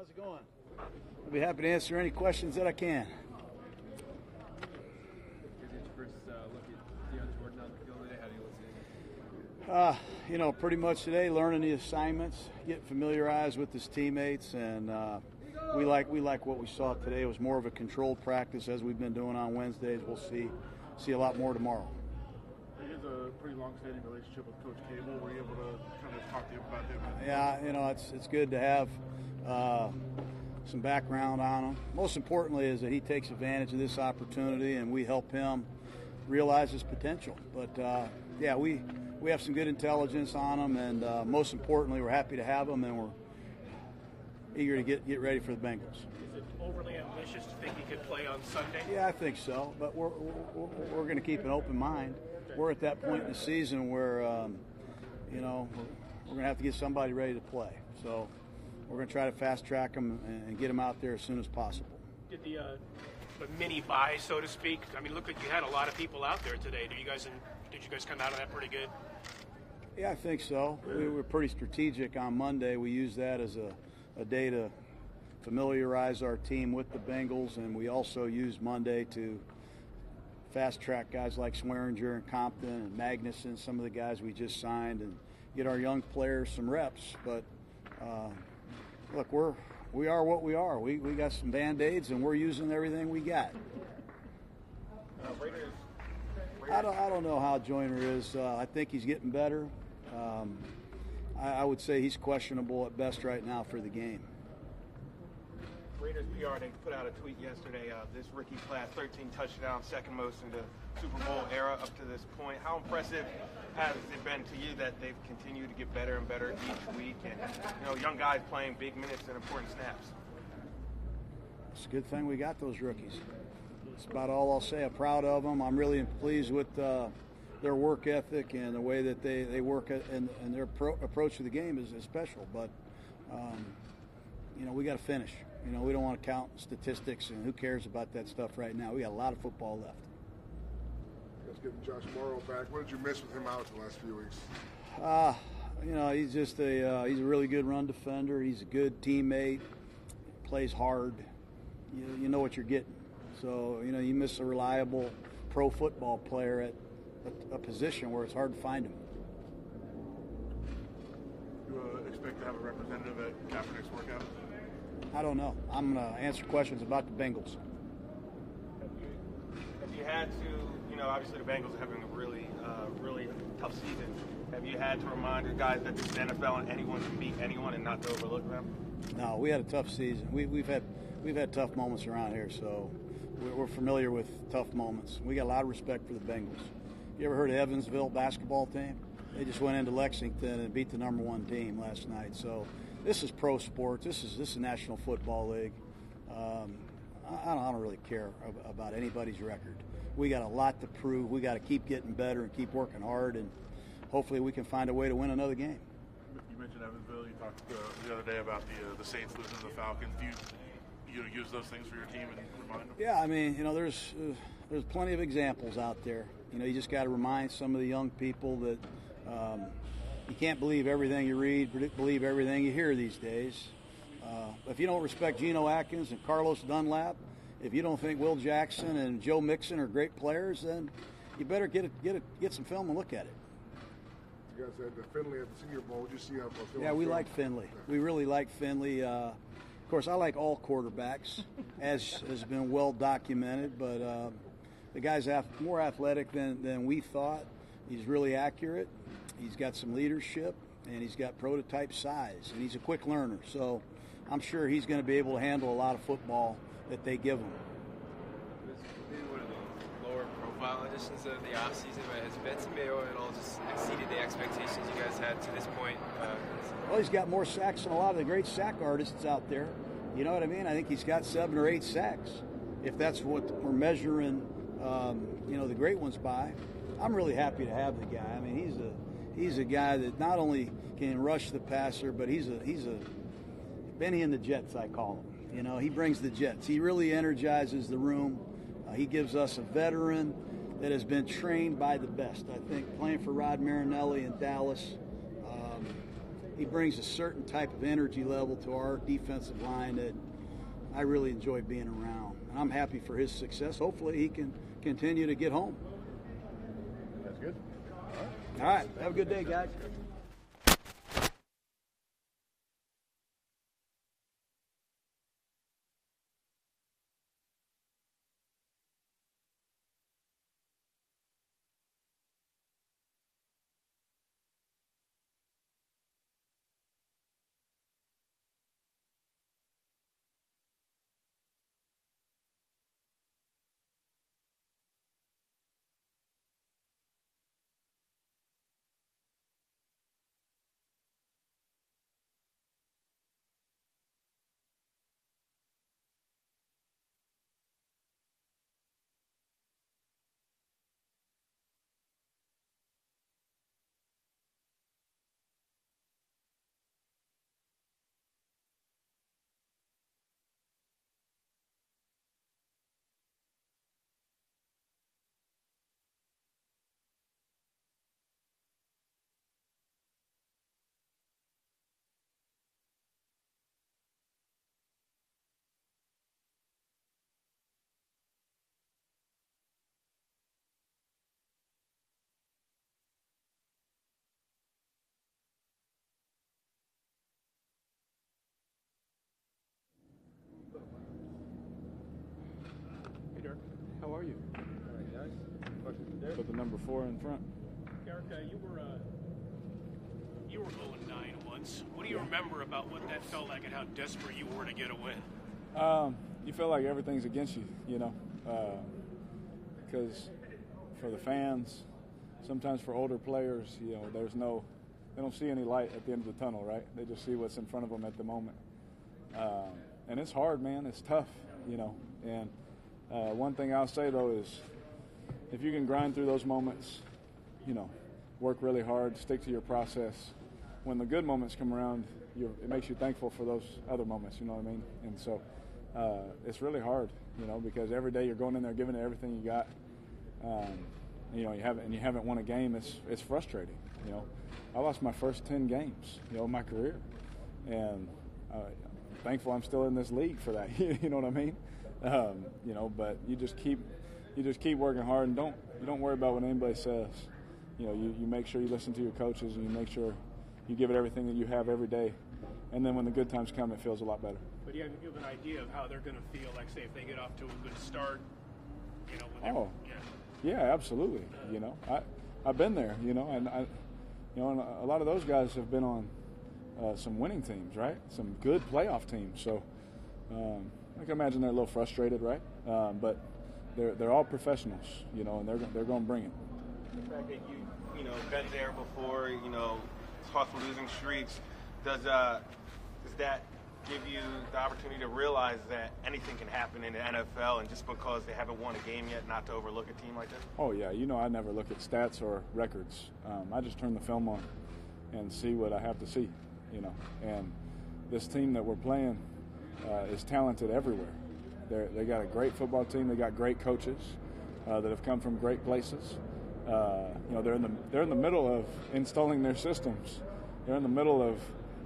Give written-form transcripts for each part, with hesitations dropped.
How's it going? I'll be happy to answer any questions that I can. First look at Jon Jordan on the field today. How do you look at it? Pretty much today, learning the assignments, getting familiarized with his teammates, and we like what we saw today. It was more of a controlled practice as we've been doing on Wednesdays. We'll see a lot more tomorrow. He has a pretty long-standing relationship with Coach Cable. Were you able to kind of talk to him about him? Yeah, it's good to have some background on him. Most importantly is that he takes advantage of this opportunity, and we help him realize his potential. But we have some good intelligence on him, and most importantly, we're happy to have him, and we're eager to get ready for the Bengals. Is it overly ambitious to think he could play on Sunday? Yeah, I think so, but we're going to keep an open mind. We're at that point in the season where we're going to have to get somebody ready to play. So we're going to try to fast track him and get him out there as soon as possible. Did the mini bye, so to speak? I mean, look like you had a lot of people out there today. Did you guys come out of that pretty good? Yeah, I think so. We were pretty strategic on Monday. We used that as a day to familiarize our team with the Bengals, and we also used Monday to fast-track guys like Swearinger and Compton and Magnuson, some of the guys we just signed, and get our young players some reps. But, look, we are what we are. We got some Band-Aids, and we're using everything we got. I don't know how Joyner is. I think he's getting better. I would say he's questionable at best right now for the game. Raiders PR, they put out a tweet yesterday. This rookie class, 13 touchdowns, second most in the Super Bowl era up to this point. How impressive has it been to you that they've continued to get better and better each week, and young guys playing big minutes and important snaps? It's a good thing we got those rookies. That's about all I'll say. I'm proud of them. I'm really pleased with their work ethic and the way that they work, and their approach to the game is special. But we got to finish. We don't want to count statistics, and who cares about that stuff right now? We got a lot of football left. Let's get Josh Morrow back. What did you miss with him out the last few weeks? He's just he's a really good run defender. He's a good teammate. Plays hard. You know what you're getting. So you miss a reliable pro football player at a position where it's hard to find him. You expect to have a representative at Kaepernick's workout? I don't know. I'm going to answer questions about the Bengals. Have you had to, obviously the Bengals are having a really tough season. Have you had to remind the guys that this is the NFL and anyone can beat anyone and not to overlook them? No, we had a tough season. We've had tough moments around here, so we're familiar with tough moments. We got a lot of respect for the Bengals. You ever heard of Evansville basketball team? They just went into Lexington and beat the #1 team last night. So this is pro sports. This is National Football League. I don't really care about anybody's record. We got a lot to prove. We got to keep getting better and keep working hard, and hopefully we can find a way to win another game. You mentioned Evansville. You talked the other day about the Saints losing to the Falcons. Do you use those things for your team and remind them? Yeah, I mean, there's plenty of examples out there. You just got to remind some of the young people that you can't believe everything you read, believe everything you hear these days. If you don't respect Geno Atkins and Carlos Dunlap, if you don't think Will Jackson and Joe Mixon are great players, then you better get some film and look at it. You guys had Finley at the Senior Bowl. Would you see how film? Yeah, we like Finley. We really like Finley. Of course, I like all quarterbacks, as has been well documented, but the guy's more athletic than we thought. He's really accurate. He's got some leadership, and he's got prototype size, and he's a quick learner. So I'm sure he's going to be able to handle a lot of football that they give him. This has been one of the lower profile additions of the offseason, but has Benson Mayo at all just exceeded the expectations you guys had to this point? Well, he's got more sacks than a lot of the great sack artists out there. You know what I mean? I think he's got 7 or 8 sacks, if that's what we're measuring, the great ones by. I'm really happy to have the guy. I mean, he's a guy that not only can rush the passer, but he's a Benny and the Jets, I call him. He brings the Jets. He really energizes the room. He gives us a veteran that has been trained by the best. I think playing for Rod Marinelli in Dallas, he brings a certain type of energy level to our defensive line that I really enjoy being around. I'm happy for his success. Hopefully he can continue to get home. That's good. All right. Have a good day, guys. Hey, Derek. How are you? All right, guys. Put the number 4 in front. Derek, you were 0-9 once. What do you remember about what that felt like and how desperate you were to get a win? You feel like everything's against you, you know, because for the fans, sometimes for older players, you know, they don't see any light at the end of the tunnel, right? They just see what's in front of them at the moment. And it's hard, man. It's tough, you know. And one thing I'll say, though, is if you can grind through those moments, you know, work really hard, stick to your process, when the good moments come around, it makes you thankful for those other moments, you know what I mean? And so it's really hard, you know, because every day you're going in there giving it everything you got. You know, you haven't won a game. It's frustrating, you know. I lost my first 10 games, you know, in my career, and thankful I'm still in this league for that. You know what I mean? You know, but you just keep working hard, and you don't worry about what anybody says. You know, you make sure you listen to your coaches, and you make sure you give it everything that you have every day, and then when the good times come, it feels a lot better. But you have an idea of how they're going to feel, like say if they get off to a good start, you know. Yeah, absolutely. You know, I've been there. You know, and and a lot of those guys have been on some winning teams, right? Some good playoff teams. So I can imagine they're a little frustrated, right? But they're all professionals, you know, and they're going to bring it. The fact that you know been there before, you know, fought for losing streaks, does that give you the opportunity to realize that anything can happen in the NFL, and just because they haven't won a game yet, not to overlook a team like this? Oh yeah, you know I never look at stats or records. I just turn the film on and see what I have to see, you know. And this team that we're playing is talented everywhere. They got a great football team. They got great coaches that have come from great places. You know, they're in the middle of installing their systems. They're in the middle of,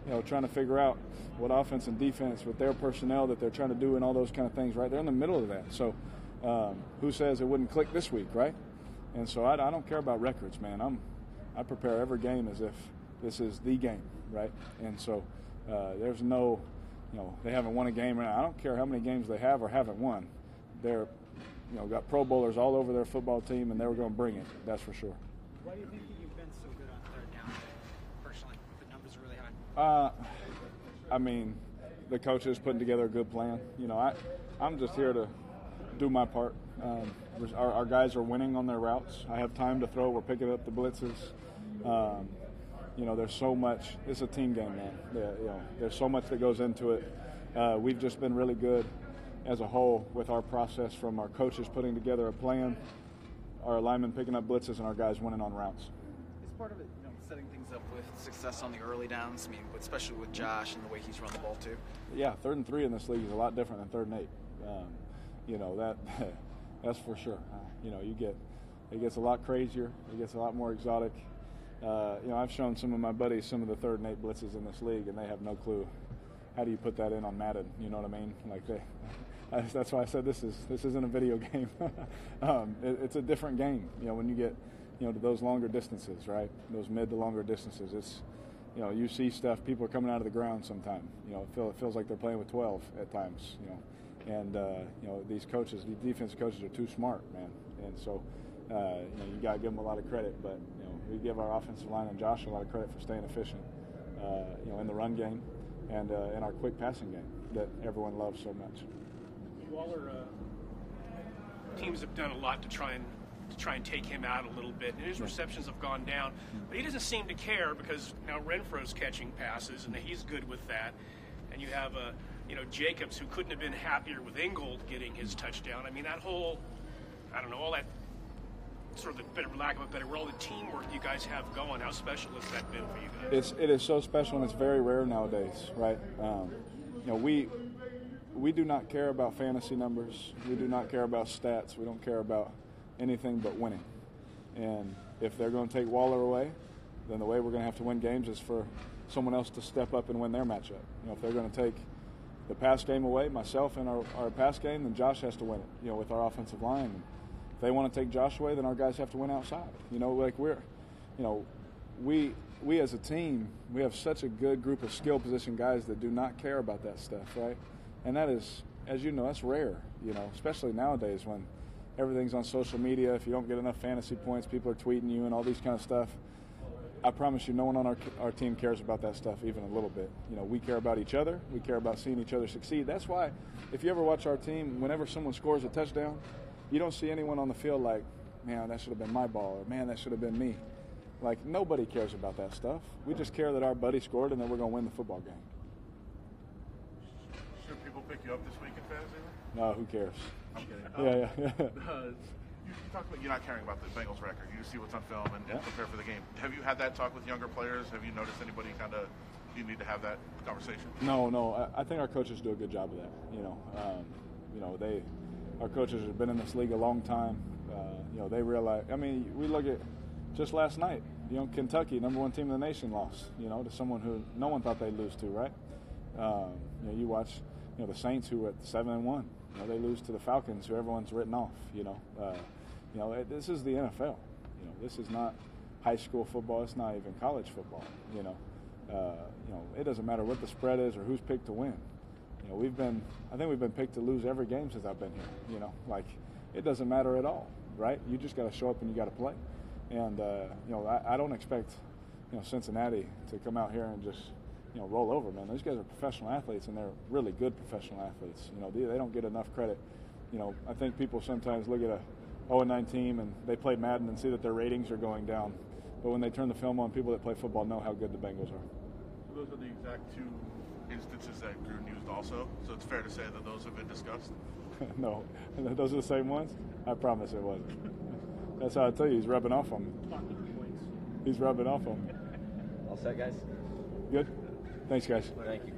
you know, trying to figure out what offense and defense with their personnel that they're trying to do and all those kind of things, right? They're in the middle of that. So who says it wouldn't click this week, right? And so I don't care about records, man. I prepare every game as if this is the game, right? And so there's no, you know, they haven't won a game. I don't care how many games they have or haven't won. They're, you know, got Pro Bowlers all over their football team, and they were going to bring it. That's for sure. Why do you think that you've been so good on third down, personally? The numbers are really high. I mean, the coaches putting together a good plan. You know, I'm just here to do my part. Our guys are winning on their routes. I have time to throw. We're picking up the blitzes. You know, there's so much. It's a team game, man. You know, there's so much that goes into it. We've just been really good as a whole with our process, from our coaches putting together a plan, our linemen picking up blitzes, and our guys winning on routes. Is part of it, you know, setting things up with success on the early downs? I mean, especially with Josh and the way he's run the ball too. Yeah, 3rd and 3 in this league is a lot different than 3rd and 8. You know, that's for sure. You know, it gets a lot crazier. It gets a lot more exotic. I've shown some of my buddies some of the 3rd and 8 blitzes in this league, and they have no clue. How do you put that in on Madden? You know what I mean? Like that's why I said this isn't a video game. It's a different game. When you get to those longer distances, right? Those mid to longer distances, it's you see stuff. People are coming out of the ground sometime. It feels like they're playing with 12 at times. And these coaches, these defensive coaches, are too smart, man. And so you got to give them a lot of credit. But we give our offensive line and Josh a lot of credit for staying efficient. In the run game and in our quick passing game that everyone loves so much. Waller, teams have done a lot to try and take him out a little bit, and his receptions have gone down. But he doesn't seem to care because now Renfro's catching passes, and he's good with that. And you have Jacobs, who couldn't have been happier with Ingold getting his touchdown. I mean, that whole, all that sort of, lack of a better word, all the teamwork you guys have going, how special has that been for you guys? It is so special, and it's very rare nowadays, right? We do not care about fantasy numbers. We do not care about stats. We don't care about anything but winning. And if they're going to take Waller away, then the way we're going to have to win games is for someone else to step up and win their matchup. If they're going to take the pass game away, myself and our pass game, then Josh has to win it, with our offensive line. If they want to take Josh away, then our guys have to win outside. We as a team, we have such a good group of skill position guys that do not care about that stuff, right? And that is, as you know, that's rare, especially nowadays when everything's on social media. If you don't get enough fantasy points, people are tweeting you and all these kind of stuff. I promise you, no one on our team cares about that stuff even a little bit. We care about each other. We care about seeing each other succeed. That's why if you ever watch our team, whenever someone scores a touchdown, you don't see anyone on the field like, man, that should have been my ball, or man, that should have been me. Like, nobody cares about that stuff. We just care that our buddy scored and that we're going to win the football game. Should people pick you up this week in fantasy? No, who cares? I'm kidding. Yeah. You talked about you're not caring about the Bengals record. You just see what's on film and prepare for the game. Have you had that talk with younger players? Have you noticed anybody you need to have that conversation? No. I think our coaches do a good job of that. Our coaches have been in this league a long time. They realize. I mean, we look at just last night. Kentucky, number 1 team in the nation, lost. To someone who no one thought they'd lose to, right? You watch. The Saints, who were at 7-1. They lose to the Falcons, who everyone's written off. This is the NFL. This is not high school football. It's not even college football. It doesn't matter what the spread is or who's picked to win. I think we've been picked to lose every game since I've been here. It doesn't matter at all, right? You just got to show up and you got to play. And I don't expect Cincinnati to come out here and just roll over, man. Those guys are professional athletes, and they're really good professional athletes. They don't get enough credit. I think people sometimes look at a 0-9 team and they play Madden and see that their ratings are going down. But when they turn the film on, people that play football know how good the Bengals are. Those are the exact 2 instances that Gruden used also, so it's fair to say that those have been discussed? No. Those are the same ones? I promise it wasn't. That's how I tell you, he's rubbing off on me. He's rubbing off on me. All set, guys? Good? Thanks, guys. Thank you.